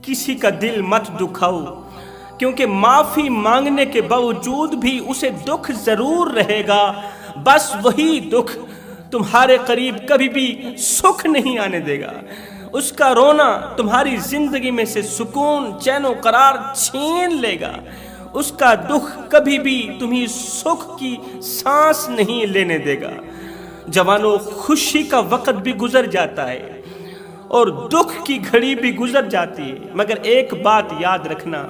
کسی کا دل مت دکھاؤ، کیونکہ معافی مانگنے کے باوجود بھی اسے دکھ ضرور رہے گا، بس وہی دکھ تمہارے قریب کبھی بھی سکھ نہیں آنے دے گا۔ اس کا رونا تمہاری زندگی میں سے سکون، چین و قرار چھین لے گا۔ اس کا دکھ کبھی بھی تمہیں سکھ کی سانس نہیں لینے دے گا۔ جوانوں، خوشی کا وقت بھی گزر جاتا ہے اور دکھ کی گھڑی بھی گزر جاتی ہے، مگر ایک بات یاد رکھنا،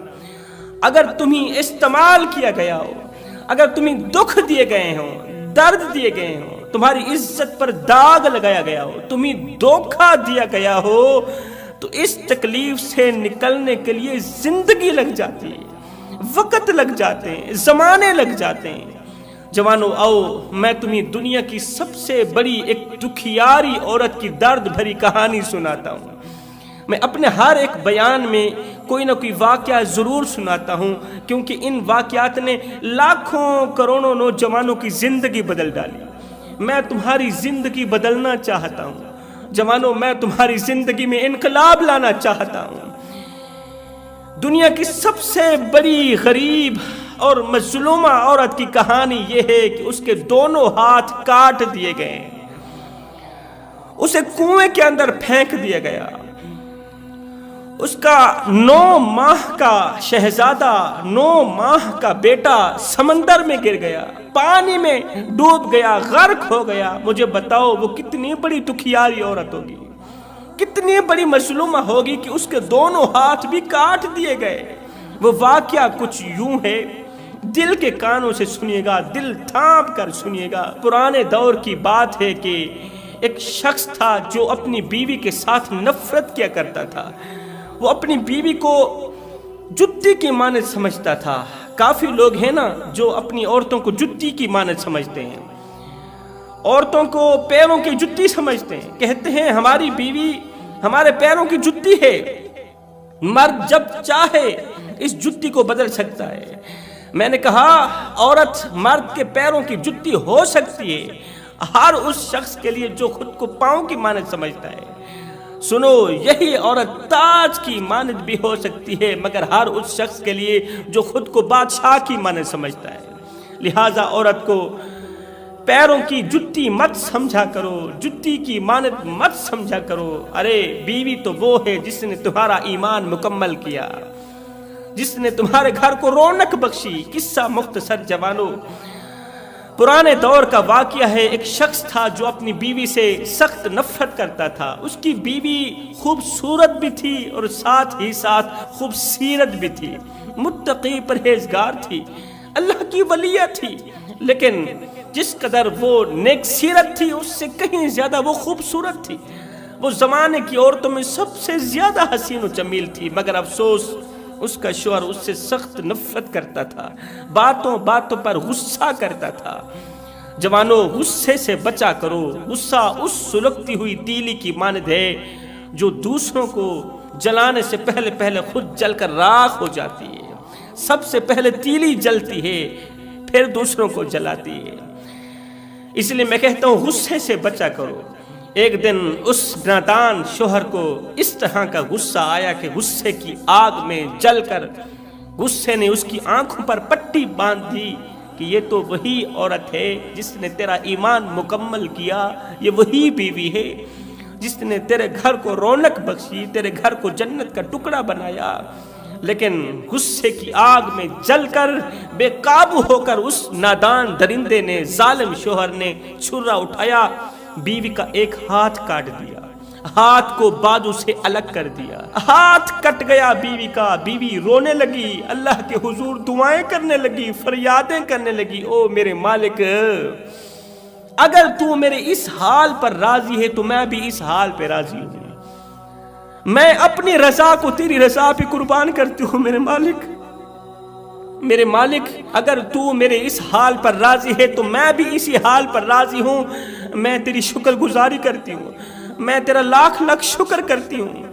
اگر تمہیں استعمال کیا گیا ہو، اگر تمہیں دکھ دیے گئے ہوں، درد دیے گئے ہوں، تمہاری عزت پر داغ لگایا گیا ہو، تمہیں دھوکہ دیا گیا ہو، تو اس تکلیف سے نکلنے کے لیے زندگی لگ جاتی ہے، وقت لگ جاتے ہیں، زمانے لگ جاتے ہیں۔ جوانوں، آؤ میں تمہیں دنیا کی سب سے بڑی ایک دکھیاری عورت کی درد بھری کہانی سناتا ہوں۔ میں اپنے ہر ایک بیان میں کوئی نہ کوئی واقعہ ضرور سناتا ہوں، کیونکہ ان واقعات نے لاکھوں کروڑوں نوجوانوں کی زندگی بدل ڈالی۔ میں تمہاری زندگی بدلنا چاہتا ہوں۔ جوانوں، میں تمہاری زندگی میں انقلاب لانا چاہتا ہوں۔ دنیا کی سب سے بڑی غریب اور مظلومہ عورت کی کہانی یہ ہے کہ اس کے دونوں ہاتھ کاٹ دیے گئے، اسے کنویں کے اندر پھینک دیا گیا۔ اس کا 9 ماہ کا شہزادہ، 9 ماہ کا بیٹا سمندر میں گر گیا، پانی میں ڈوب گیا، غرق ہو گیا۔ مجھے بتاؤ وہ کتنی بڑی دکھیاری عورت ہوگی، کتنی بڑی مظلومہ ہوگی کہ اس کے دونوں ہاتھ بھی کاٹ دیے گئے۔ وہ واقعہ کچھ یوں ہے، دل کے کانوں سے سنیے گا، دل تھام کر سنیے گا۔ پرانے دور کی بات ہے کہ ایک شخص تھا جو اپنی بیوی کے ساتھ نفرت کیا کرتا تھا۔ وہ اپنی بیوی کو جتی کی مانند سمجھتا تھا۔ کافی لوگ ہیں نا جو اپنی عورتوں کو جتی کی مانند سمجھتے ہیں، عورتوں کو پیروں کی جتی سمجھتے ہیں، کہتے ہیں ہماری بیوی ہمارے پیروں کی جتی ہے، مرد جب چاہے اس جتی کو بدل سکتا ہے۔ میں نے کہا عورت مرد کے پیروں کی جتی ہو سکتی ہے ہر اس شخص کے لیے جو خود کو پاؤں کی مانند سمجھتا ہے۔ سنو، یہی عورت تاج کی مانند بھی ہو سکتی ہے، مگر ہر اس شخص کے لیے جو خود کو بادشاہ کی مانند سمجھتا ہے۔ لہٰذا عورت کو پیروں کی جتی مت سمجھا کرو، جتی کی مانند مت سمجھا کرو۔ ارے بیوی تو وہ ہے جس نے تمہارا ایمان مکمل کیا، جس نے تمہارے گھر کو رونق بخشی۔ قصہ مختصر جوانوں، پرانے دور کا واقعہ ہے۔ ایک شخص تھا جو اپنی بیوی سے سخت نفرت کرتا تھا۔ اس کی بیوی خوبصورت بھی تھی اور ساتھ ہی ساتھ خوبصیرت بھی تھی، متقی پرہیزگار تھی، اللہ کی ولیہ تھی، لیکن جس قدر وہ نیک سیرت تھی اس سے کہیں زیادہ وہ خوبصورت تھی۔ وہ زمانے کی عورتوں میں سب سے زیادہ حسین و جمیل تھی، مگر افسوس اس کا شوہر اس سے سخت نفرت کرتا تھا، باتوں باتوں پر غصہ کرتا تھا۔ جوانوں، غصے سے بچا کرو۔ غصہ اس سلگتی ہوئی تیلی کی مانند ہے جو دوسروں کو جلانے سے پہلے خود جل کر راکھ ہو جاتی ہے۔ سب سے پہلے تیلی جلتی ہے، پھر دوسروں کو جلاتی ہے۔ اس لیے میں کہتا ہوں غصے سے بچا کرو۔ ایک دن اس نادان شوہر کو اس طرح کا غصہ آیا کہ غصے کی آگ میں جل کر غصے نے اس کی آنکھوں پر پٹی باندھ دی کہ یہ تو وہی عورت ہے جس نے تیرا ایمان مکمل کیا، یہ وہی بیوی ہے جس نے تیرے گھر کو رونق بخشی، تیرے گھر کو جنت کا ٹکڑا بنایا۔ لیکن غصے کی آگ میں جل کر بے قابو ہو کر اس نادان درندے نے، ظالم شوہر نے چھرا اٹھایا، بیوی کا ایک ہاتھ کاٹ دیا، ہاتھ کو بازو سے الگ کر دیا، ہاتھ کٹ گیا بیوی کا۔ بیوی رونے لگی، اللہ کے حضور دعائیں کرنے لگی، فریادیں کرنے لگی، او میرے مالک، اگر تو میرے اس حال پر راضی ہے تو میں بھی اس حال پہ راضی ہوں، میں اپنی رضا کو تیری رضا پہ قربان کرتی ہوں۔ میرے مالک، اگر تو میرے اس حال پر راضی ہے تو میں بھی اسی حال پر راضی ہوں، میں تیری شکر گزاری کرتی ہوں، میں تیرا لاکھ لاکھ شکر کرتی ہوں۔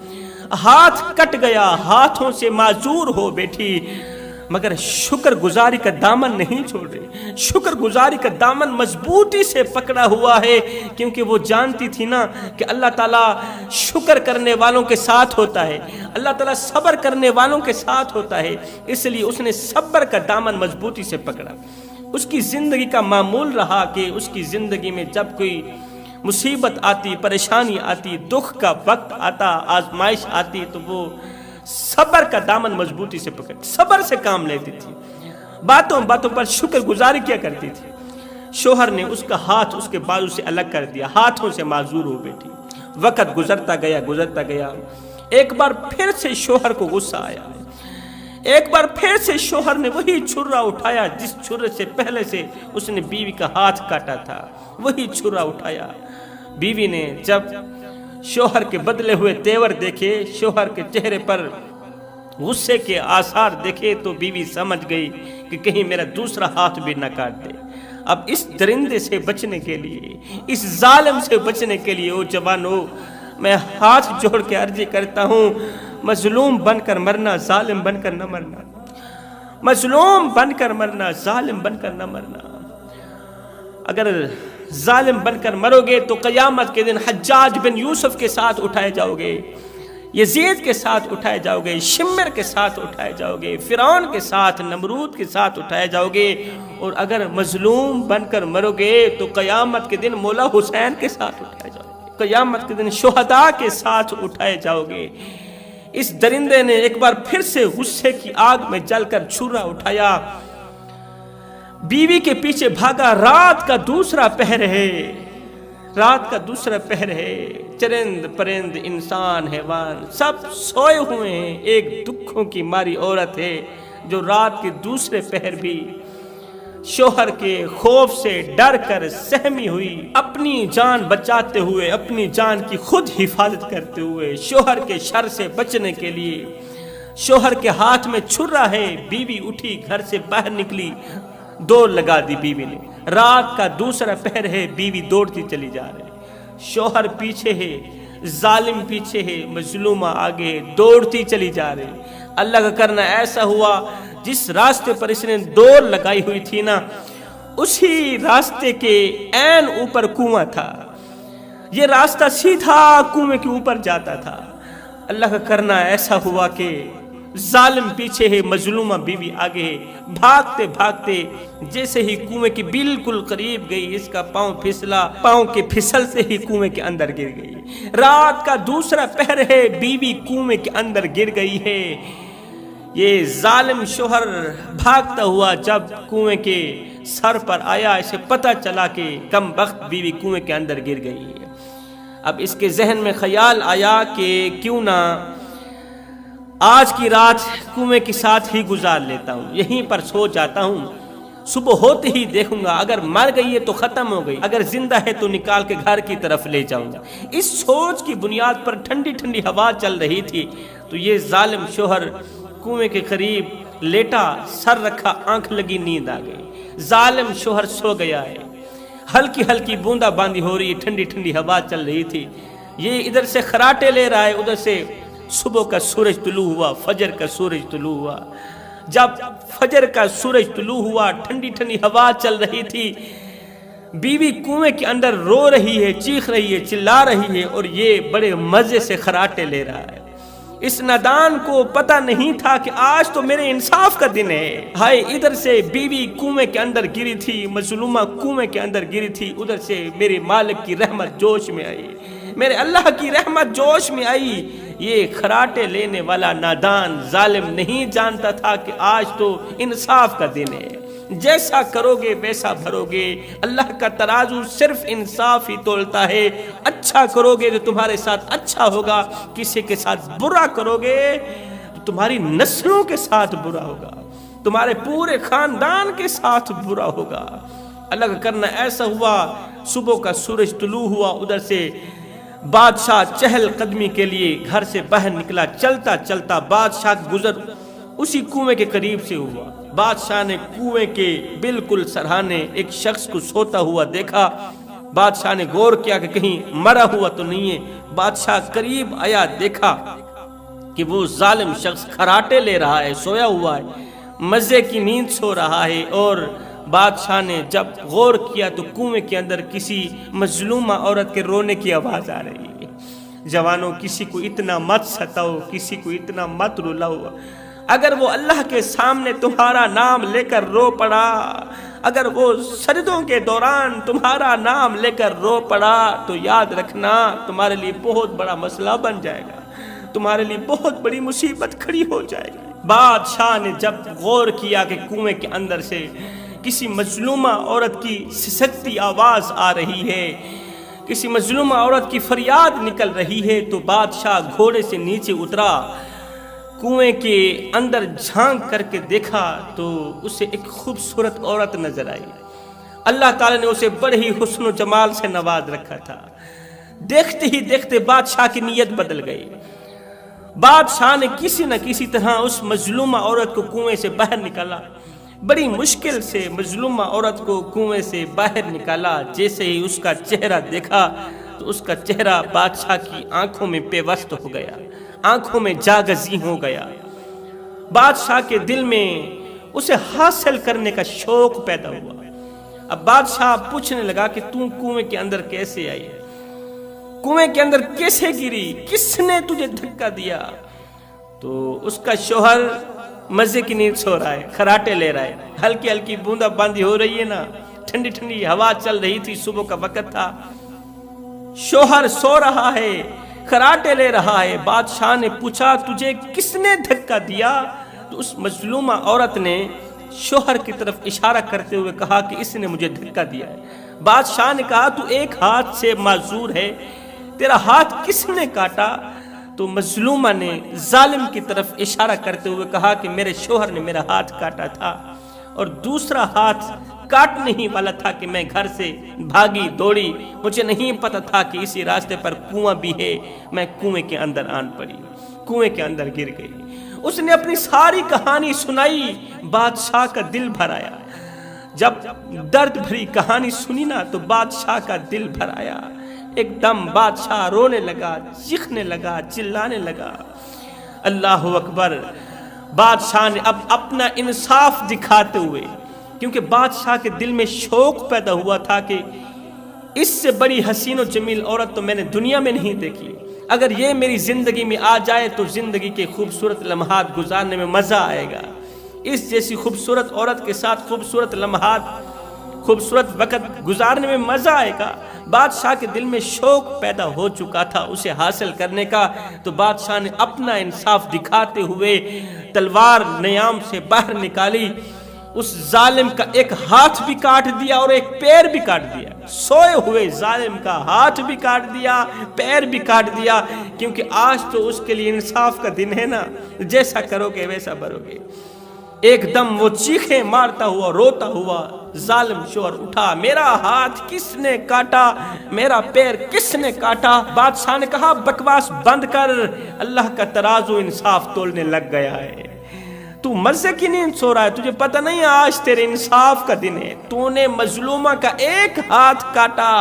ہاتھ کٹ گیا، ہاتھوں سے معذور ہو بیٹھی، مگر شکر گزاری کا دامن نہیں چھوڑے، شکر گزاری کا دامن مضبوطی سے پکڑا ہوا ہے، کیونکہ وہ جانتی تھی نا کہ اللہ تعالیٰ شکر کرنے والوں کے ساتھ ہوتا ہے، اللہ تعالیٰ صبر کرنے والوں کے ساتھ ہوتا ہے، اس لیے اس نے صبر کا دامن مضبوطی سے پکڑا۔ اس کی زندگی کا معمول رہا کہ اس کی زندگی میں جب کوئی مصیبت آتی، پریشانی آتی، دکھ کا وقت آتا، آزمائش آتی، تو وہ صبر کا دامن مضبوطی سے پکڑ، صبر سے کام لیتی تھی، باتوں باتوں پر شکر گزاری کیا کرتی تھی۔ شوہر نے اس کا ہاتھ اس کے بازو سے الگ کر دیا، ہاتھوں سے معذور ہو بیٹھی۔ وقت گزرتا گیا، ایک بار پھر سے شوہر کو غصہ آیا، ایک بار پھر سے شوہر نے وہی چھرا اٹھایا جس چھرے سے پہلے سے اس نے بیوی کا ہاتھ کاٹا تھا، وہی چھرا اٹھایا۔ بیوی نے جب شوہر کے بدلے ہوئے تیور دیکھے، شوہر کے چہرے پر غصے کے آثار دیکھے، تو بیوی سمجھ گئی کہ کہیں میرا دوسرا ہاتھ بھی نہ کاٹ دے۔ اب اس درندے سے بچنے کے لیے، اس ظالم سے بچنے کے لیے، او جوانو، میں ہاتھ جوڑ کے عرضی کرتا ہوں، مظلوم بن کر مرنا، ظالم بن کر نہ مرنا، مظلوم بن کر مرنا، ظالم بن کر نہ مرنا۔ اگر ظالم بن کر مرو گے تو قیامت کے دن حجاج بن یوسف کے ساتھ اٹھائے جاؤ گے، یزید کے ساتھ اٹھائے جاؤ گے، شمر کے ساتھ اٹھائے جاؤ گے، فرعون کے ساتھ، نمرود کے ساتھ اٹھائے جاؤ گے۔ اور اگر مظلوم بن کر مرو گے تو قیامت کے دن مولا حسین کے ساتھ اٹھائے جاؤ گے، قیامت کے دن شہداء کے ساتھ اٹھائے جاؤ گے۔ اس درندے نے ایک بار پھر سے غصے کی آگ میں جل کر چھرا اٹھایا، بیوی کے پیچھے بھاگا۔ رات کا دوسرا پہر ہے، رات کا دوسرا پہر ہے، چرند پرند انسان حیوان سب سوئے ہوئے ہیں، ایک دکھوں کی ماری عورت ہے جو رات کے دوسرے پہر بھی شوہر کے خوف سے ڈر کر سہمی ہوئی، اپنی جان بچاتے ہوئے، اپنی جان کی خود حفاظت کرتے ہوئے، شوہر کے شر سے بچنے کے لیے، شوہر کے ہاتھ میں چھرا ہے، بیوی اٹھی گھر سے باہر نکلی، دوڑ لگا دی بیوی نے۔ رات کا دوسرا پہر ہے، بیوی دوڑتی چلی جا رہی، شوہر پیچھے ہے، ظالم پیچھے ہے، مظلومہ آگے دوڑتی چلی جا رہی۔ اللہ کا کرنا ایسا ہوا، جس راستے پر اس نے دوڑ لگائی ہوئی تھی نا، اسی راستے کے عین اوپر کنواں تھا، یہ راستہ سیدھا کنویں کے اوپر جاتا تھا۔ اللہ کا کرنا ایسا ہوا کہ ظالم پیچھے ہے، مظلومہ بیوی آگے ہے، بھاگتے بھاگتے جیسے ہی کنویں کے بالکل قریب گئی، اس کا پاؤں پھسلا، پاؤں کے پھسل سے ہی کنویں کے اندر گر گئی۔ رات کا دوسرا پہر ہے، بیوی کنویں کے اندر گر گئی ہے۔ یہ ظالم شوہر بھاگتا ہوا جب کنویں کے سر پر آیا، اسے پتہ چلا کہ کم بخت بیوی کنویں کے اندر گر گئی ہے۔ اب اس کے ذہن میں خیال آیا کہ کیوں نہ آج کی رات کنویں کے ساتھ ہی گزار لیتا ہوں، یہیں پر سو جاتا ہوں، صبح ہوتے ہی دیکھوں گا، اگر مر گئی ہے تو ختم ہو گئی، اگر زندہ ہے تو نکال کے گھر کی طرف لے جاؤں گا۔ اس سوچ کی بنیاد پر ٹھنڈی ٹھنڈی ہوا چل رہی تھی، تو یہ ظالم شوہر کنویں کے قریب لیٹا، سر رکھا، آنکھ لگی، نیند آ گئی۔ ظالم شوہر سو گیا ہے، ہلکی ہلکی بوندا باندی ہو رہی، ٹھنڈی ٹھنڈی ہوا چل رہی تھی، یہ ادھر سے خراٹے لے رہا ہے، ادھر سے صبح کا سورج طلوع ہوا، فجر کا سورج طلوع ہوا۔ جب فجر کا سورج طلوع ہوا، ٹھنڈی ٹھنڈی ہوا چل رہی تھی، بیوی کنویں کے اندر رو رہی ہے، چیخ رہی ہے، چلا رہی ہے، اور یہ بڑے مزے سے خراٹے لے رہا ہے۔ اس نادان کو پتہ نہیں تھا کہ آج تو میرے انصاف کا دن ہے۔ ہائے، ادھر سے بیوی کنویں کے اندر گری تھی، مظلومہ کنویں کے اندر گری تھی، ادھر سے میرے مالک کی رحمت جوش میں آئی، میرے اللہ کی رحمت جوش میں آئی۔ یہ خراٹے لینے والا نادان ظالم نہیں جانتا تھا کہ آج تو انصاف کا دن ہے، جیسا کرو گے ویسا بھرو گے، اللہ کا ترازو صرف انصاف ہی تولتا ہے۔ اچھا کرو گے تو تمہارے ساتھ اچھا ہوگا، کسی کے ساتھ برا کرو گے تو تمہاری نسلوں کے ساتھ برا ہوگا، تمہارے پورے خاندان کے ساتھ برا ہوگا۔ اللہ کا کرنا ایسا ہوا، صبح کا سورج طلوع ہوا، ادھر سے بادشاہ چہل قدمی کے لیے گھر سے باہر نکلا، چلتا چلتا بادشاہ گزر اسی کنویں کے قریب سے ہوا۔ بادشاہ نے کنویں کے بالکل سرہانے ایک شخص کو سوتا ہوا دیکھا۔ بادشاہ نے غور کیا کہ کہیں مرا ہوا تو نہیں ہے۔ بادشاہ قریب آیا، دیکھا کہ وہ ظالم شخص خراٹے لے رہا ہے، سویا ہوا ہے۔ مزے کی نیند سو رہا ہے، اور بادشاہ نے جب غور کیا تو کنویں کے اندر کسی مظلومہ عورت کے رونے کی آواز آ رہی ہے۔ جوانوں، کسی کو اتنا مت ستاؤ، کسی کو اتنا مت رلاؤ۔ اگر وہ اللہ کے سامنے تمہارا نام لے کر رو پڑا، اگر وہ سجدوں کے دوران تمہارا نام لے کر رو پڑا، تو یاد رکھنا تمہارے لیے بہت بڑا مسئلہ بن جائے گا، تمہارے لیے بہت بڑی مصیبت کھڑی ہو جائے گی۔ بادشاہ نے جب غور کیا کہ کنویں کے اندر سے کسی مظلومہ عورت کی سسکتی آواز آ رہی ہے، کسی مظلومہ عورت کی فریاد نکل رہی ہے، تو بادشاہ گھوڑے سے نیچے اترا، کنویں کے اندر جھانک کر کے دیکھا تو اسے ایک خوبصورت عورت نظر آئی۔ اللہ تعالیٰ نے اسے بڑے ہی حسن و جمال سے نواز رکھا تھا۔ دیکھتے ہی دیکھتے بادشاہ کی نیت بدل گئی۔ بادشاہ نے کسی نہ کسی طرح اس مظلومہ عورت کو کنویں سے باہر نکالا، بڑی مشکل سے مظلومہ عورت کو کنویں سے باہر نکالا۔ جیسے ہی اس کا چہرہ دیکھا تو اس کا چہرہ بادشاہ کی آنکھوں میں پیوست ہو گیا، آنکھوں میں جاگزی ہو گیا۔ بادشاہ کے دل میں اسے حاصل کرنے کا شوق پیدا ہوا۔ اب بادشاہ پوچھنے لگا کہ تم کنویں کے اندر کیسے آئی، کنویں کے اندر کیسے گری، کس نے تجھے دھکا دیا؟ تو اس کا شوہر مزے کی نیند سو رہا ہے، خراٹے لے رہا ہے، ہلکی ہلکی بوندا باندی ہو رہی ہے نا، ٹھنڈی ٹھنڈی ہوا چل رہی تھی، صبح کا وقت تھا، شوہر سو رہا ہے، خراٹے لے رہا ہے۔ بادشاہ نے پوچھا تجھے کس نے دھکا دیا؟ تو اس مظلومہ عورت نے شوہر کی طرف اشارہ کرتے ہوئے کہا کہ اس نے مجھے دھکا دیا ہے۔ بادشاہ نے کہا تو ایک ہاتھ سے معذور ہے، تیرا ہاتھ کس نے کاٹا؟ تو مظلومہ نے ظالم کی طرف اشارہ کرتے ہوئے کہا کہ میرے شوہر نے میرا ہاتھ کاٹا تھا، اور دوسرا ہاتھ کاٹنے ہی والا تھا کہ میں گھر سے بھاگی دوڑی، مجھے نہیں پتا تھا کہ اسی راستے پر کنواں بھی ہے، میں کنویں کے اندر آن پڑی، کنویں کے اندر گر گئی۔ اس نے اپنی ساری کہانی سنائی، بادشاہ کا دل بھر آیا۔ جب درد بھری کہانی سنی نا تو بادشاہ کا دل بھر آیا، ایک دم بادشاہ رونے لگا، چیخنے لگا، چلانے لگا۔ اللہ اکبر! بادشاہ نے اب اپنا انصاف دکھاتے ہوئے، کیونکہ بادشاہ کے دل میں شوق پیدا ہوا تھا کہ اس سے بڑی حسین و جمیل عورت تو میں نے دنیا میں نہیں دیکھی، اگر یہ میری زندگی میں آ جائے تو زندگی کے خوبصورت لمحات گزارنے میں مزہ آئے گا، اس جیسی خوبصورت عورت کے ساتھ خوبصورت لمحات، خوبصورت وقت گزارنے میں مزہ آئے گا۔ بادشاہ کے دل میں شوق پیدا ہو چکا تھا اسے حاصل کرنے کا، تو بادشاہ نے اپنا انصاف دکھاتے ہوئے تلوار نیام سے باہر نکالی، اس ظالم کا ایک ہاتھ بھی کاٹ دیا اور ایک پیر بھی کاٹ دیا، سوئے ہوئے ظالم کا ہاتھ بھی کاٹ دیا، پیر بھی کاٹ دیا، کیونکہ آج تو اس کے لیے انصاف کا دن ہے نا، جیسا کرو گے ویسا بھرو گے۔ ایک دم وہ چیخیں مارتا ہوا روتا ہوا ظالم شوہر اٹھا، میرا ہاتھ کس نے کاٹا، میرا پیر کس نے کاٹا؟ بادشاہ نے کہا بکواس بند کر، اللہ کا ترازو انصاف تولنے لگ گیا ہے، تو مزے کی نیند سو رہا ہے، تجھے پتہ نہیں آج تیرے انصاف کا دن ہے، تو نے مظلومہ کا ایک ہاتھ کاٹا،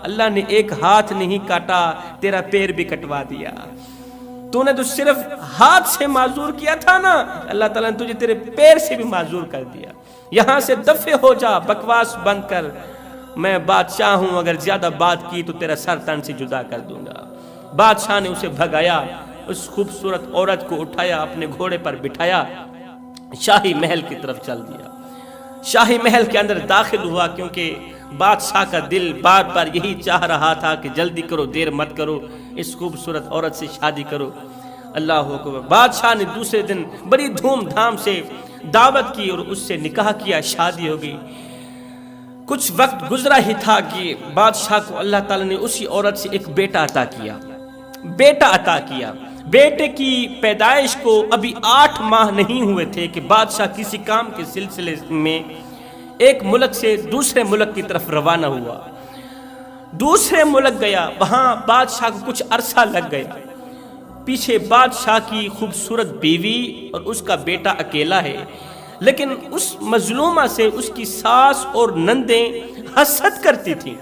اللہ نے ایک ہاتھ نہیں کاٹا، تیرا پیر بھی کٹوا دیا، تو نے تو صرف ہاتھ سے معذور کیا تھا نا، اللہ تعالیٰ نے تجھے تیرے پیر سے بھی معذور کر دیا، یہاں سے دفع ہو جا، بکواس بند کر، میں بادشاہ ہوں، اگر زیادہ بات کی تو تیرا سر تن سے جدا کر دوں گا۔ بادشاہ نے اسے بھگایا، اس خوبصورت عورت کو اٹھایا، اپنے گھوڑے پر بٹھایا، شاہی محل کی طرف چل دیا۔ شاہی محل کے اندر داخل ہوا، کیونکہ بادشاہ کا دل بار بار یہی چاہ رہا تھا کہ جلدی کرو، دیر مت کرو، اس خوبصورت عورت سے شادی کرو۔ اللہ اکبر! بادشاہ نے دوسرے دن بڑی دھوم دھام سے دعوت کی اور اس سے نکاح کیا، شادی ہو گئی۔ کچھ وقت گزرا ہی تھا کہ بادشاہ کو اللہ تعالیٰ نے اسی عورت سے ایک بیٹا عطا کیا، بیٹا عطا کیا۔ بیٹے کی پیدائش کو ابھی 8 ماہ نہیں ہوئے تھے کہ بادشاہ کسی کام کے سلسلے میں ایک ملک سے دوسرے ملک کی طرف روانہ ہوا، دوسرے ملک گیا، وہاں بادشاہ کو کچھ عرصہ لگ گیا، پیچھے بادشاہ کی خوبصورت بیوی اور اس کا بیٹا اکیلا ہے، لیکن اس مظلومہ سے اس کی ساس اور نندیں حسد کرتی تھیں،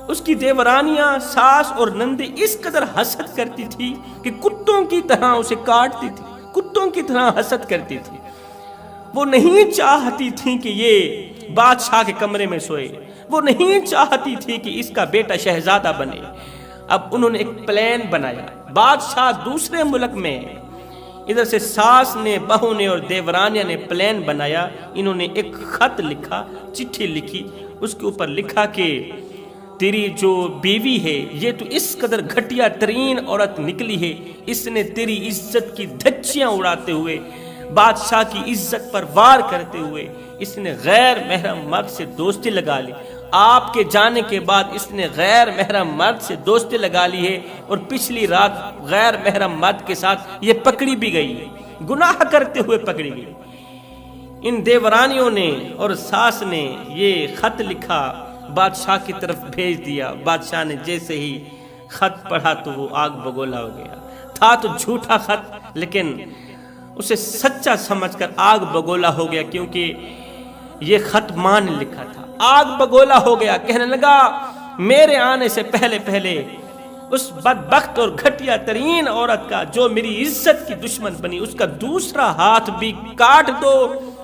اس کی دیورانیاں ساس اور نندیں اس قدر حسد کرتی تھی کہ کتوں کی طرح اسے کاٹتی تھی، کتوں کی طرح حسد کرتی تھی۔ وہ نہیں چاہتی تھی کہ یہ بادشاہ کے کمرے میں سوئے، وہ نہیں چاہتی تھی کہ اس کا بیٹا شہزادہ بنے۔ اب انہوں نے ایک پلان بنایا، بادشاہ دوسرے ملک میں، ادھر سے ساس نے، بہو نے اور دیورانیہ نے پلان بنایا۔ انہوں نے ایک خط لکھا، چٹھی لکھی، اس کے اوپر لکھا کہ تیری جو بیوی ہے یہ تو اس قدر گھٹیا ترین عورت نکلی ہے، اس نے تیری عزت کی دھچیاں اڑاتے ہوئے، بادشاہ کی عزت پر وار کرتے ہوئے اس نے غیر محرم مرد سے دوستی لگا لی۔ آپ کے جانے کے بعد اس نے غیر محرم مرد سے دوستی لگا لی ہے، اور پچھلی رات غیر محرم مرد کے ساتھ یہ پکڑی بھی گئی ہے، گناہ کرتے ہوئے پکڑی گئی۔ ان دیورانیوں نے اور ساس نے یہ خط لکھا، بادشاہ کی طرف بھیج دیا۔ بادشاہ نے جیسے ہی خط پڑھا تو وہ آگ بگولا ہو گیا۔ تھا تو جھوٹا خط، لیکن اسے سچا سمجھ کر آگ بگولا ہو گیا، کیونکہ یہ خط ماں نے لکھا تھا۔ آگ بگولا ہو گیا، کہنے لگا میرے آنے سے پہلے پہلے اس بدبخت اور گھٹیا ترین عورت کا جو میری عزت کی دشمن بنی، اس کا دوسرا ہاتھ بھی کاٹ دو،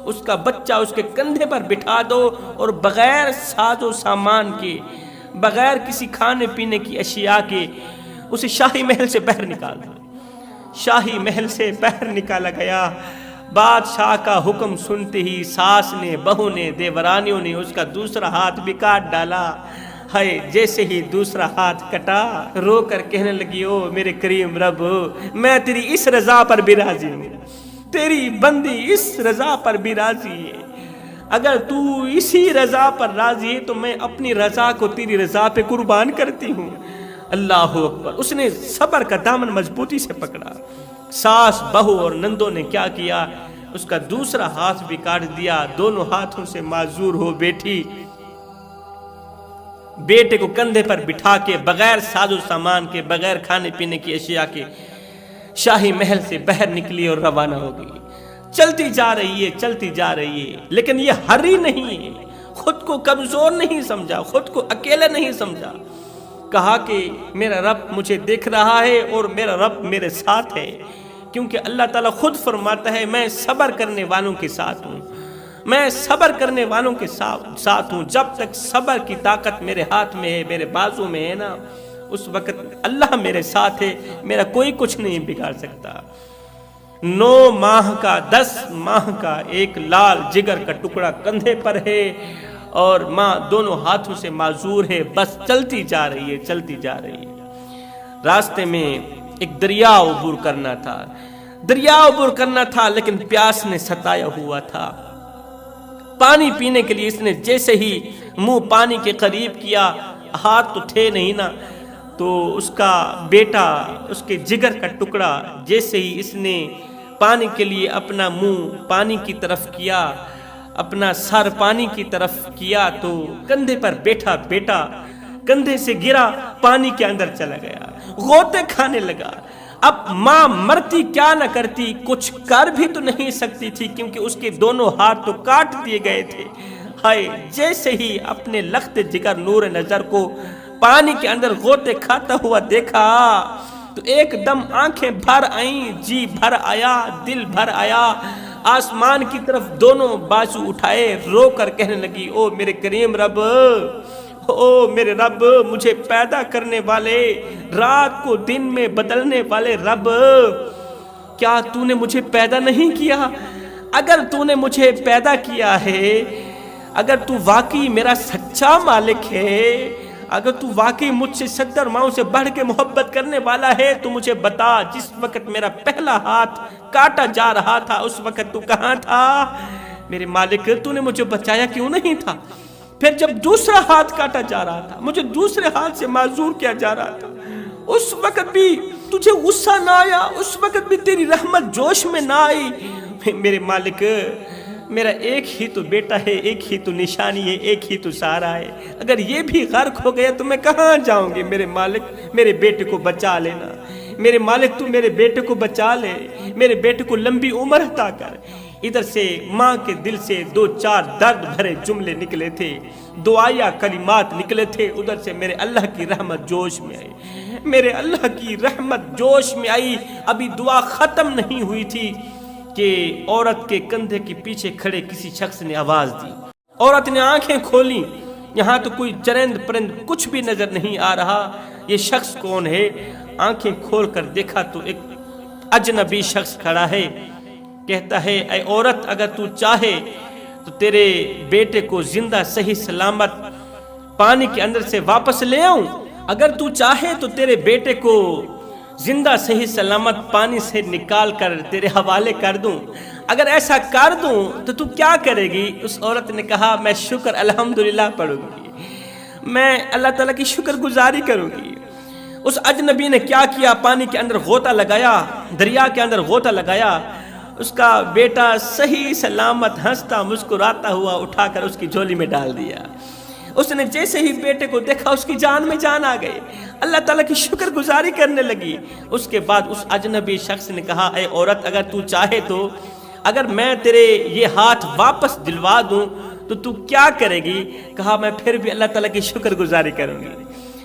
اس کا بچہ اس کے کندھے پر بٹھا دو، اور بغیر ساز و سامان کے، بغیر کسی کھانے پینے کی اشیاء کے اسے شاہی محل سے باہر نکال دو۔ شاہی محل سے باہر نکالا گیا۔ بادشاہ کا حکم سنتے ہی ساس نے، بہو نے، دیورانیوں نے اس کا دوسرا ہاتھ بھی کاٹ ڈالا۔ ہائے، جیسے ہی دوسرا ہاتھ کٹا، رو کر کہنے لگی، او میرے کریم رب، میں تیری اس رضا پر بھی راضی ہوں، تیری بندی اس رضا پر بھی راضی ہے۔ اگر تو اسی رضا پر راضی ہے تو میں اپنی رضا کو تیری رضا پہ قربان کرتی ہوں۔ اللہ اکبر۔ اس نے صبر کا دامن مضبوطی سے پکڑا۔ ساس، بہو اور نندوں نے کیا کیا، اس کا دوسرا ہاتھ بھی کاٹ دیا۔ دونوں ہاتھوں سے معذور ہو بیٹھی بیٹے کو کندھے پر بٹھا کے، بغیر ساز و سامان کے، بغیر کھانے پینے کی اشیاء کے، شاہی محل سے باہر نکلی اور روانہ ہو گئی۔ چلتی جا رہی ہے، چلتی جا رہی ہے، لیکن یہ ہری نہیں ہے، خود کو کمزور نہیں سمجھا، خود کو اکیلا نہیں سمجھا۔ کہا کہ میرا رب مجھے دیکھ رہا ہے اور میرا رب میرے ساتھ ہے، کیونکہ اللہ تعالیٰ خود فرماتا ہے میں صبر کرنے والوں کے ساتھ ہوں، میں صبر کرنے والوں کے ساتھ ہوں۔ جب تک صبر کی طاقت میرے ہاتھ میں ہے، میرے بازو میں ہے نا، اس وقت اللہ میرے ساتھ ہے، میرا کوئی کچھ نہیں بگاڑ سکتا۔ 9 ماہ کا، 10 ماہ کا ایک لال جگر کا ٹکڑا کندھے پر ہے، اور ماں دونوں ہاتھوں سے معذور ہے، بس چلتی جا رہی ہے، چلتی جا رہی ہے۔ راستے میں ایک دریا عبور کرنا تھا، دریا عبور کرنا تھا، لیکن پیاس نے ستایا ہوا تھا۔ پانی پینے کے لیے اس نے جیسے ہی منہ پانی کے قریب کیا، ہاتھ تو تھے نہیں نا، تو اس کا بیٹا، اس کے جگر کا ٹکڑا، جیسے ہی اس نے پانی کے لیے اپنا منہ پانی کی طرف کیا، اپنا سر پانی کی طرف کیا، تو کندھے پر بیٹھا بیٹا کندھے سے گرا، پانی کے اندر چلا گیا، غوطے کھانے لگا۔ اب ماں مرتی کیا نہ کرتی، کچھ کر بھی تو نہیں سکتی تھی، کیونکہ اس کے دونوں ہاتھ تو کاٹ دیے گئے تھے۔ ہائے، جیسے ہی اپنے لخت جگر نور نظر کو پانی کے اندر غوطے کھاتا ہوا دیکھا تو ایک دم آنکھیں بھر آئیں، جی بھر آیا، دل بھر آیا، آسمان کی طرف دونوں بازو اٹھائے، رو کر کہنے لگی، او میرے کریم رب، او میرے رب، مجھے پیدا کرنے والے، رات کو دن میں بدلنے والے رب، کیا تو نے مجھے پیدا نہیں کیا؟ اگر تو نے مجھے پیدا کیا ہے، اگر تو واقعی میرا سچا مالک ہے، اگر تو واقعی مجھ سے 70 ماؤں سے بڑھ کے محبت کرنے والا ہے تو مجھے بتا، جس وقت میرا پہلا ہاتھ کاٹا جا رہا تھا اس وقت تو کہاں تھا؟ میرے مالک، تو نے مجھے بچایا کیوں نہیں تھا؟ پھر جب دوسرا ہاتھ کاٹا جا رہا تھا، مجھے دوسرے ہاتھ سے معذور کیا جا رہا تھا، اس وقت بھی تجھے غصہ نہ آیا؟ اس وقت بھی تیری رحمت جوش میں نہ آئی؟ میرے مالک، میرا ایک ہی تو بیٹا ہے، ایک ہی تو نشانی ہے، ایک ہی تو سہارا ہے، اگر یہ بھی غرق ہو گیا تو میں کہاں جاؤں گی؟ میرے مالک، میرے بیٹے کو بچا لینا، میرے مالک تو میرے بیٹے کو بچا لے، میرے بیٹے کو لمبی عمر عطا کر۔ ادھر سے ماں کے دل سے 2-4 درد بھرے جملے نکلے تھے، دعائیا کلمات نکلے تھے، ادھر سے میرے اللہ کی رحمت جوش میں آئی، میرے اللہ کی رحمت جوش میں آئی۔ ابھی دعا ختم نہیں ہوئی تھی کہ عورت کے کندھے کے پیچھے کھڑے کسی شخص نے آواز دی۔ عورت نے آنکھیں کھولی، یہاں تو کوئی چرند پرند کچھ بھی نظر نہیں آ رہا، یہ شخص کون ہے؟ آنکھیں کھول کر دیکھا تو ایک اجنبی شخص کھڑا ہے۔ کہتا ہے اے عورت، اگر تو چاہے تو تیرے بیٹے کو زندہ صحیح سلامت پانی کے اندر سے واپس لے آؤں، اگر تو چاہے تو تیرے بیٹے کو زندہ صحیح سلامت پانی سے نکال کر تیرے حوالے کر دوں، اگر ایسا کر دوں تو کیا کرے گی؟ اس عورت نے کہا میں شکر الحمدللہ پڑھوں گی، میں اللہ تعالیٰ کی شکر گزاری کروں گی۔ اس اجنبی نے کیا کیا؟ پانی کے اندر غوطہ لگایا، دریا کے اندر غوطہ لگایا، اس کا بیٹا صحیح سلامت ہنستا مسکراتا ہوا اٹھا کر اس کی جھولی میں ڈال دیا۔ اس نے جیسے ہی بیٹے کو دیکھا اس کی جان میں جان آ گئی، اللہ تعالیٰ کی شکر گزاری کرنے لگی۔ اس کے بعد اس اجنبی شخص نے کہا اے عورت، اگر تو چاہے تو اگر میں تیرے یہ ہاتھ واپس دلوا دوں تو کیا کرے گی؟ کہا میں پھر بھی اللہ تعالیٰ کی شکر گزاری کروں گی،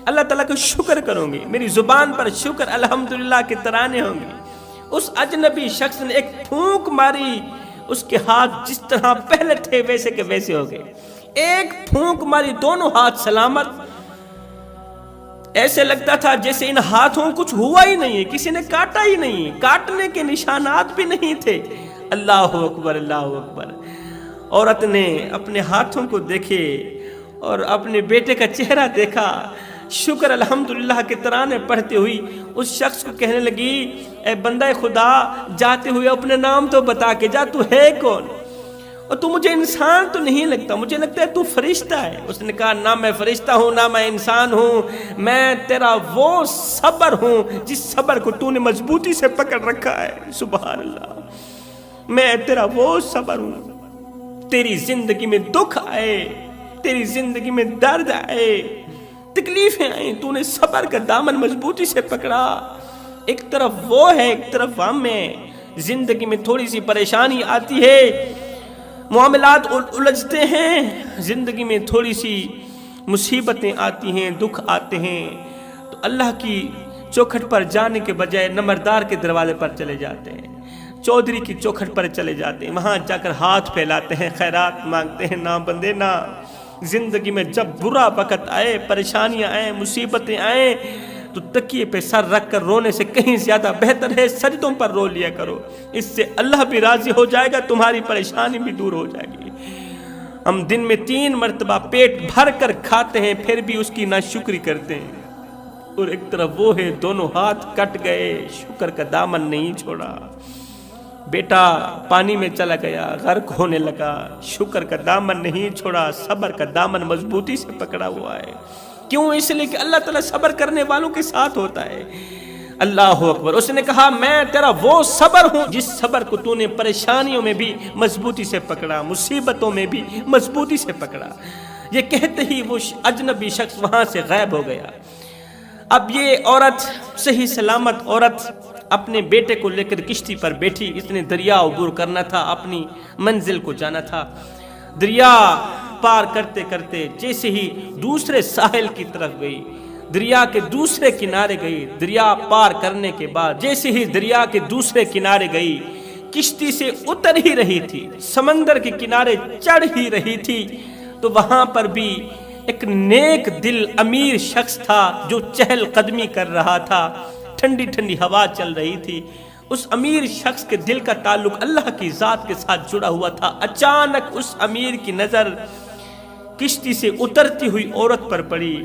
اللہ تعالیٰ کو شکر کروں گی، میری زبان پر شکر الحمدللہ کے ترانے ہوں گے۔ اس اجنبی شخص نے ایک پھونک ماری، اس کے ہاتھ جس طرح پہلے تھے ویسے کے ویسے ہو گئے۔ ایک پھونک ماری، دونوں ہاتھ سلامت، ایسے لگتا تھا جیسے ان ہاتھوں کچھ ہوا ہی نہیں ہے، کسی نے کاٹا ہی نہیں، کاٹنے کے نشانات بھی نہیں تھے۔ اللہ اکبر، اللہ اکبر۔ عورت نے اپنے ہاتھوں کو دیکھے اور اپنے بیٹے کا چہرہ دیکھا، شکر الحمدللہ کے ترانے پڑھتے ہوئی اس شخص کو کہنے لگی اے بندہ خدا، جاتے ہوئے اپنے نام تو بتا کے جا، تو ہے کون؟ اور تو مجھے انسان تو نہیں لگتا، مجھے لگتا ہے تو فرشتہ ہے۔ اس نے کہا نہ میں فرشتہ ہوں، نہ میں انسان ہوں، میں تیرا وہ صبر ہوں جس صبر کو تو نے مضبوطی سے پکڑ رکھا ہے۔ سبحان اللہ، میں تیرا وہ صبر ہوں۔ تیری زندگی میں دکھ آئے، تیری زندگی میں درد آئے، تکلیفیں آئیں، تو نے صبر کا دامن مضبوطی سے پکڑا۔ ایک طرف وہ ہے، ایک طرف ہم ہیں۔ زندگی میں تھوڑی سی پریشانی آتی ہے، معاملات الجھتے ہیں، زندگی میں تھوڑی سی مصیبتیں آتی ہیں، دکھ آتے ہیں، تو اللہ کی چوکھٹ پر جانے کے بجائے نمبردار کے دروازے پر چلے جاتے ہیں، چودھری کی چوکھٹ پر چلے جاتے ہیں، وہاں جا کر ہاتھ پھیلاتے ہیں، خیرات مانگتے ہیں۔ نہ بندے نہ، زندگی میں جب برا وقت آئے، پریشانیاں آئیں، مصیبتیں آئیں، تو تکیے پہ سر رکھ کر رونے سے کہیں زیادہ بہتر ہے سجدوں پر رو لیا کرو، اس سے اللہ بھی راضی ہو جائے گا، تمہاری پریشانی بھی دور ہو جائے گی۔ ہم دن میں 3 مرتبہ پیٹ بھر کر کھاتے ہیں، پھر بھی اس کی ناشکری کرتے ہیں، اور ایک طرف وہ ہے دونوں ہاتھ کٹ گئے، شکر کا دامن نہیں چھوڑا۔ بیٹا پانی میں چلا گیا، غرق ہونے لگا، شکر کا دامن نہیں چھوڑا، صبر کا دامن مضبوطی سے پکڑا ہوا ہے۔ کیوں؟ اس لیے کہ اللہ تعالیٰ صبر کرنے والوں کے ساتھ ہوتا ہے۔ اللہ اکبر۔ اس نے کہا میں تیرا وہ صبر ہوں جس صبر کو تو نے پریشانیوں میں بھی مضبوطی سے پکڑا، مصیبتوں میں بھی مضبوطی سے پکڑا۔ یہ کہتے ہی وہ اجنبی شخص وہاں سے غائب ہو گیا۔ اب یہ عورت، صحیح سلامت عورت، اپنے بیٹے کو لے کر کشتی پر بیٹھی، اس نے دریا عبور کرنا تھا، اپنی منزل کو جانا تھا۔ دریا پار کرتے کرتے جیسے ہی دوسرے ساحل کی طرف گئی، دریا کے دوسرے کنارے گئی، دریا پار کرنے کے بعد جیسے ہی دریا کے دوسرے کنارے گئی، کشتی سے اتر ہی رہی تھی، سمندر کے کنارے چڑھ ہی رہی تھی، تو وہاں پر بھی ایک نیک دل امیر شخص تھا جو چہل قدمی کر رہا تھا، ٹھنڈی ٹھنڈی ہوا چل رہی تھی۔ اس امیر شخص کے دل کا تعلق اللہ کی ذات کے ساتھ جڑا ہوا تھا۔ اچانک اس امیر کی نظر کشتی سے اترتی ہوئی عورت پر پڑی۔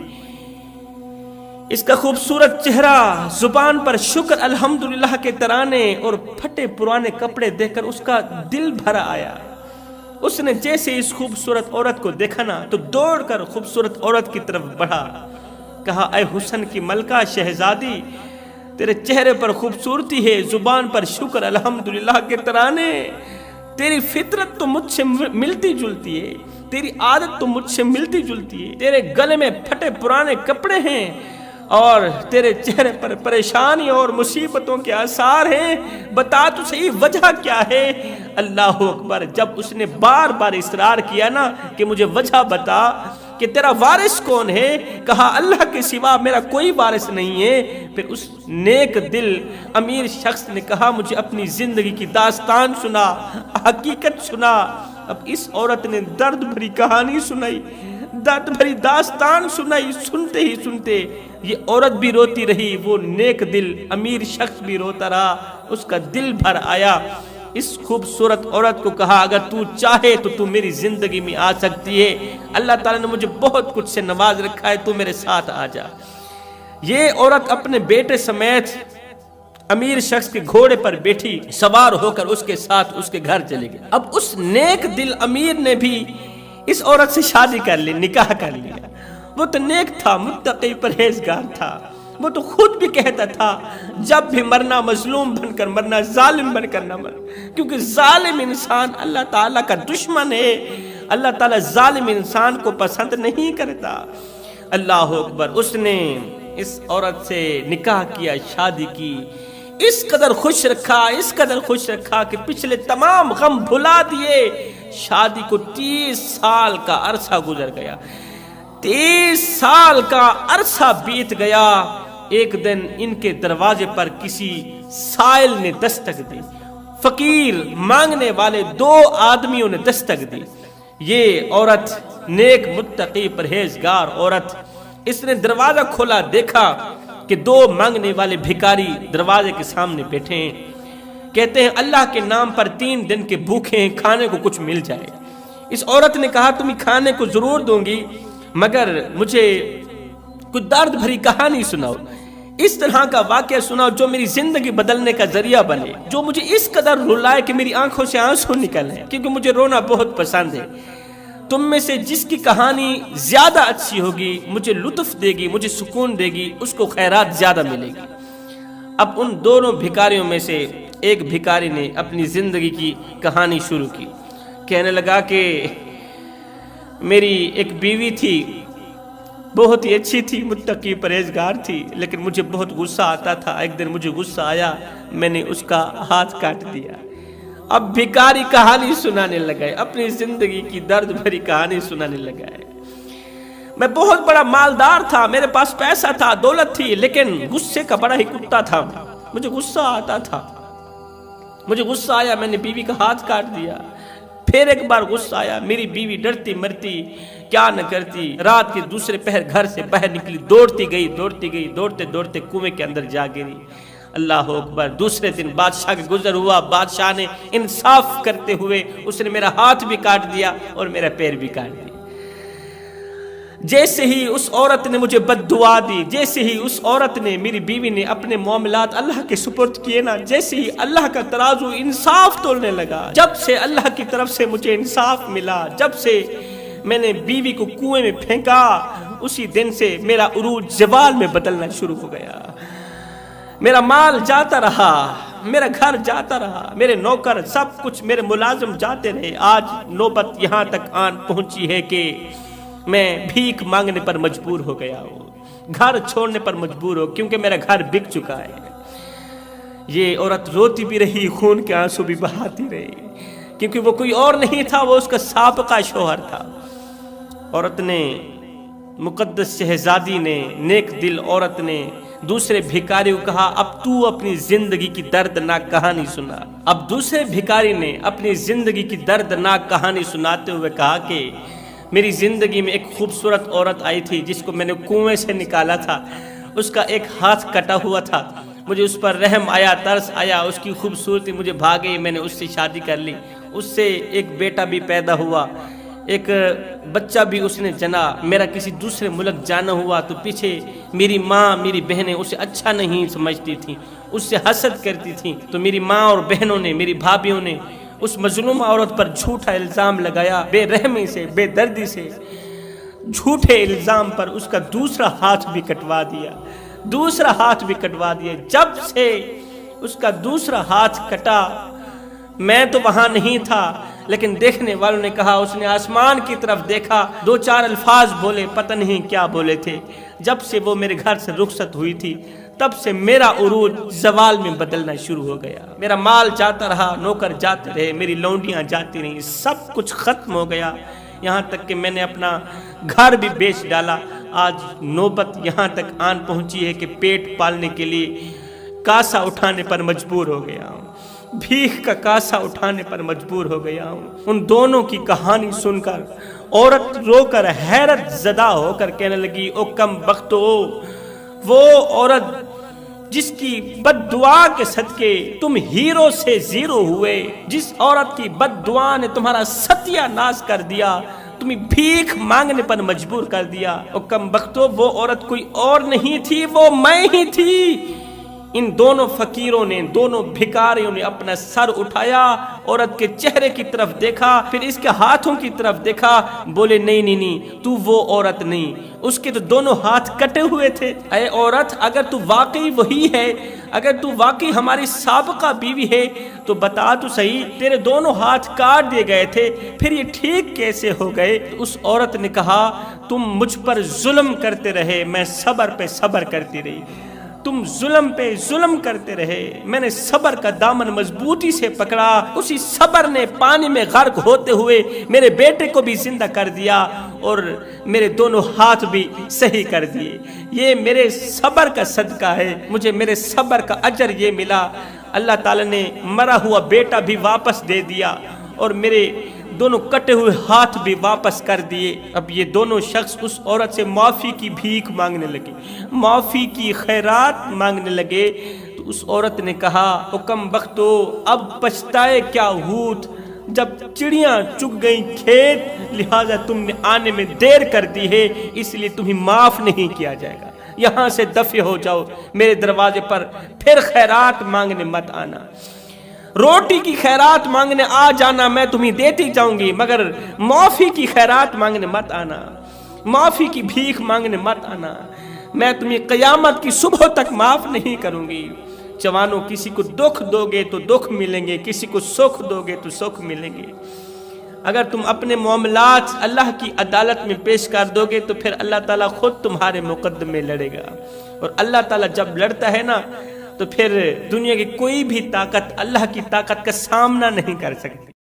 اس کا خوبصورت چہرہ، زبان پر شکر الحمدللہ کے ترانے اور پھٹے پرانے کپڑے دیکھ کر اس کا دل بھر آیا۔ اس نے جیسے اس خوبصورت عورت کو دیکھا نا تو دوڑ کر خوبصورت عورت کی طرف بڑھا، کہا اے حسن کی ملکہ شہزادی، تیرے چہرے پر خوبصورتی ہے، زبان پر شکر الحمدللہ کے ترانے، تیری فطرت تو مجھ سے ملتی جلتی ہے، تیری عادت تو مجھ سے ملتی جلتی ہے، تیرے گلے میں پھٹے پرانے کپڑے ہیں اور تیرے چہرے پر پریشانی اور مصیبتوں کے آثار ہیں، بتا تو صحیح وجہ کیا ہے؟ اللہ اکبر۔ جب اس نے بار بار اصرار کیا نا کہ مجھے وجہ بتا، کہ تیرا وارث کون ہے؟ کہا اللہ کے سوا میرا کوئی وارث نہیں ہے۔ پھر اس نیک دل امیر شخص نے کہا مجھے اپنی زندگی کی داستان سنا، حقیقت سنا۔ اب اس عورت نے درد بھری کہانی سنائی، درد بھری داستان سنائی۔ سنتے ہی سنتے یہ عورت بھی روتی رہی، وہ نیک دل امیر شخص بھی روتا رہا، اس کا دل بھر آیا۔ اس خوبصورت عورت کو کہا اگر تو چاہے تو تو میری زندگی میں آ سکتی ہے، اللہ تعالیٰ نے مجھے بہت کچھ سے نواز رکھا ہے، تو میرے ساتھ آ جا۔ یہ عورت اپنے بیٹے سمیت امیر شخص کے گھوڑے پر بیٹھی، سوار ہو کر اس کے ساتھ اس کے گھر چلے گئے۔ اب اس نیک دل امیر نے بھی اس عورت سے شادی کر لی، نکاح کر لیا۔ وہ تو نیک تھا، متقی پرہیزگار تھا، وہ تو خود بھی کہتا تھا جب بھی مرنا مظلوم بن کر مرنا، ظالم بن کر نہ مرنا، کیونکہ ظالم انسان اللہ تعالیٰ کا دشمن ہے، اللہ تعالیٰ ظالم انسان کو پسند نہیں کرتا۔ اللہ اکبر۔ اس نے اس عورت سے نکاح کیا، شادی کی، اس قدر خوش رکھا، اس قدر خوش رکھا کہ پچھلے تمام غم بھلا دیے۔ شادی کو 30 سال کا عرصہ گزر گیا، 30 سال کا عرصہ بیت گیا۔ ایک دن ان کے دروازے پر کسی سائل نے دستک دی، فقیر مانگنے والے 2 آدمیوں نے دستک دی۔ یہ عورت نیک متقی پرہیزگار عورت، اس نے دروازہ کھولا، دیکھا کہ 2 مانگنے والے بھکاری دروازے کے سامنے بیٹھے ہیں، کہتے ہیں اللہ کے نام پر 3 دن کے بھوکے ہیں، کھانے کو کچھ مل جائے۔ اس عورت نے کہا تمہیں کھانے کو ضرور دوں گی، مگر مجھے کچھ درد بھری کہانی سناؤ، اس طرح کا واقعہ سناؤ جو میری زندگی بدلنے کا ذریعہ بنے، جو مجھے اس قدر رلائے کہ میری آنکھوں سے آنسو نکل آئے، کیونکہ مجھے رونا بہت پسند ہے۔ تم میں سے جس کی کہانی زیادہ اچھی ہوگی، مجھے لطف دے گی، مجھے سکون دے گی، اس کو خیرات زیادہ ملے گی۔ اب ان دونوں بھکاریوں میں سے ایک بھکاری نے اپنی زندگی کی کہانی شروع کی، کہنے لگا کہ میری ایک بیوی تھی، بہت ہی اچھی تھی، متقی پرہیزگار تھی، لیکن مجھے بہت غصہ آتا تھا۔ ایک دن مجھے غصہ آیا، میں نے اس کا ہاتھ کاٹ دیا۔ اب بھکاری کہانی سنانے لگا ہے، اپنی زندگی کی درد بھری کہانی سنانے لگا ہے۔ میں بہت بڑا مالدار تھا، میرے پاس پیسہ تھا، دولت تھی، لیکن غصے کا بڑا ہی کتا تھا، مجھے غصہ آتا تھا، مجھے غصہ آیا، میں نے بیوی کا ہاتھ کاٹ دیا۔ پھر ایک بار غصہ آیا، میری بیوی ڈرتی مرتی کیا نہ کرتی، رات کے دوسرے پہر گھر سے باہر نکلی، دوڑتی گئی، دوڑتے دوڑتے کنویں کے اندر جا گری۔ اللہ اکبر۔ دوسرے دن بادشاہ کے گزر ہوا، بادشاہ نے انصاف کرتے ہوئے اس نے میرا ہاتھ بھی کاٹ دیا اور میرا پیر بھی کاٹ دیا۔ جیسے ہی اس عورت نے مجھے بد دعا دی، جیسے ہی اس عورت نے، میری بیوی نے اپنے معاملات اللہ کے سپرد کیے نا، جیسے ہی اللہ کا ترازو انصاف تولنے لگا، جب سے اللہ کی طرف سے مجھے انصاف ملا، جب سے میں نے بیوی کو کنویں میں پھینکا، اسی دن سے میرا عروج زوال میں بدلنا شروع ہو گیا۔ میرا مال جاتا رہا، میرا گھر جاتا رہا، میرے نوکر سب کچھ میرے ملازم جاتے رہے۔ آج نوبت یہاں تک آن پہنچی ہے کہ میں بھیک مانگنے پر مجبور ہو گیا ہوں، گھر چھوڑنے پر مجبور ہو، کیونکہ میرا گھر بک چکا ہے۔ یہ عورت روتی بھی رہی، خون کے آنسو بھی بہاتی رہی، کیونکہ وہ کوئی اور نہیں تھا، وہ اس کا سابقہ شوہر تھا۔ عورت نے، مقدس شہزادی نے، نیک دل عورت نے دوسرے بھکاری کو کہا اب تو اپنی زندگی کی دردناک کہانی سنا۔ اب دوسرے بھکاری نے اپنی زندگی کی دردناک کہانی سناتے ہوئے کہا کہ میری زندگی میں ایک خوبصورت عورت آئی تھی جس کو میں نے کنویں سے نکالا تھا، اس کا ایک ہاتھ کٹا ہوا تھا، مجھے اس پر رحم آیا، ترس آیا، اس کی خوبصورتی مجھے بھا گئی، میں نے اس سے شادی کر لی، اس سے ایک بیٹا بھی پیدا ہوا، ایک بچہ بھی اس نے جنا۔ میرا کسی دوسرے ملک جانا ہوا تو پیچھے میری ماں، میری بہنیں اسے اچھا نہیں سمجھتی تھیں، اس سے حسد کرتی تھیں، تو میری ماں اور بہنوں نے، میری بھابھیوں نے اس مظلوم عورت پر جھوٹا الزام لگایا، بے رحمی سے، بے دردی سے، جھوٹے الزام پر اس کا دوسرا ہاتھ بھی کٹوا دیا، دوسرا ہاتھ بھی کٹوا دیا۔ جب سے اس کا دوسرا ہاتھ کٹا، میں تو وہاں نہیں تھا، لیکن دیکھنے والوں نے کہا اس نے آسمان کی طرف دیکھا، 2-4 الفاظ بولے، پتہ نہیں کیا بولے تھے۔ جب سے وہ میرے گھر سے رخصت ہوئی تھی، تب سے میرا عروج زوال میں بدلنا شروع ہو گیا، میرا مال جاتا رہا، نوکر جاتے رہے، میری لونڈیاں جاتی رہیں، سب کچھ ختم ہو گیا۔ یہاں تک کہ میں نے اپنا گھر بھی بیچ ڈالا۔ آج نوبت یہاں تک آن پہنچی ہے کہ پیٹ پالنے کے لیے کاسا اٹھانے پر مجبور ہو گیا ہوں، بھیک کا کاسا اٹھانے پر مجبور ہو گیا ہوں۔ ان دونوں کی کہانی سن کر عورت رو کر حیرت زدہ ہو کر کہنے لگی، او کم بختو، وہ عورت جس کی بد دعا کے صدقے تم ہیرو سے زیرو ہوئے، جس عورت کی بد دعا نے تمہارا ستیہ ناش کر دیا، تمہیں بھیک مانگنے پر مجبور کر دیا۔ او کم بختو، وہ عورت کوئی اور نہیں تھی، وہ میں ہی تھی۔ ان دونوں فقیروں نے، دونوں بھکاریوں نے اپنا سر اٹھایا، عورت کے چہرے کی طرف دیکھا، پھر اس کے ہاتھوں کی طرف دیکھا، بولے نہیں نہیں نہیں، تو وہ عورت نہیں، اس کے تو دونوں ہاتھ کٹے ہوئے تھے۔ اے عورت، اگر تو واقعی وہی ہے، اگر تو واقعی ہماری سابقہ بیوی ہے تو بتا تو صحیح، تیرے دونوں ہاتھ کاٹ دیے گئے تھے، پھر یہ ٹھیک کیسے ہو گئے؟ اس عورت نے کہا، تم مجھ پر ظلم کرتے رہے، میں صبر پہ صبر کرتی رہی، تم ظلم پہ ظلم کرتے رہے، میں نے صبر کا دامن مضبوطی سے پکڑا، اسی صبر نے پانی میں غرق ہوتے ہوئے میرے بیٹے کو بھی زندہ کر دیا اور میرے دونوں ہاتھ بھی صحیح کر دیے۔ یہ میرے صبر کا صدقہ ہے، مجھے میرے صبر کا اجر یہ ملا۔ اللہ تعالیٰ نے مرا ہوا بیٹا بھی واپس دے دیا اور میرے دونوں کٹے ہوئے ہاتھ بھی واپس کر دیے۔ اب یہ دونوں شخص اس عورت سے معافی کی بھیک مانگنے لگے، معافی کی خیرات مانگنے لگے۔ تو اس عورت نے کہا، او کم بختو، اب پچھتائے کیا ہوت، جب چڑیاں چگ گئیں کھیت، لہذا تم نے آنے میں دیر کر دی ہے، اس لیے تمہیں معاف نہیں کیا جائے گا، یہاں سے دفع ہو جاؤ، میرے دروازے پر پھر خیرات مانگنے مت آنا۔ روٹی کی خیرات مانگنے آ جانا، میں تمہیں دیتی جاؤں گی، مگر معافی کی خیرات مانگنے مت آنا، معافی کی بھیک مانگنے مت آنا، میں تمہیں قیامت کی صبح تک معاف نہیں کروں گی۔ جوانوں، کسی کو دکھ دو گے تو دکھ ملیں گے، کسی کو سکھ دو گے تو سکھ ملیں گے۔ اگر تم اپنے معاملات اللہ کی عدالت میں پیش کر دو گے تو پھر اللہ تعالیٰ خود تمہارے مقدمے لڑے گا، اور اللہ تعالیٰ جب لڑتا ہے نا تو پھر دنیا کی کوئی بھی طاقت اللہ کی طاقت کا سامنا نہیں کر سکتی۔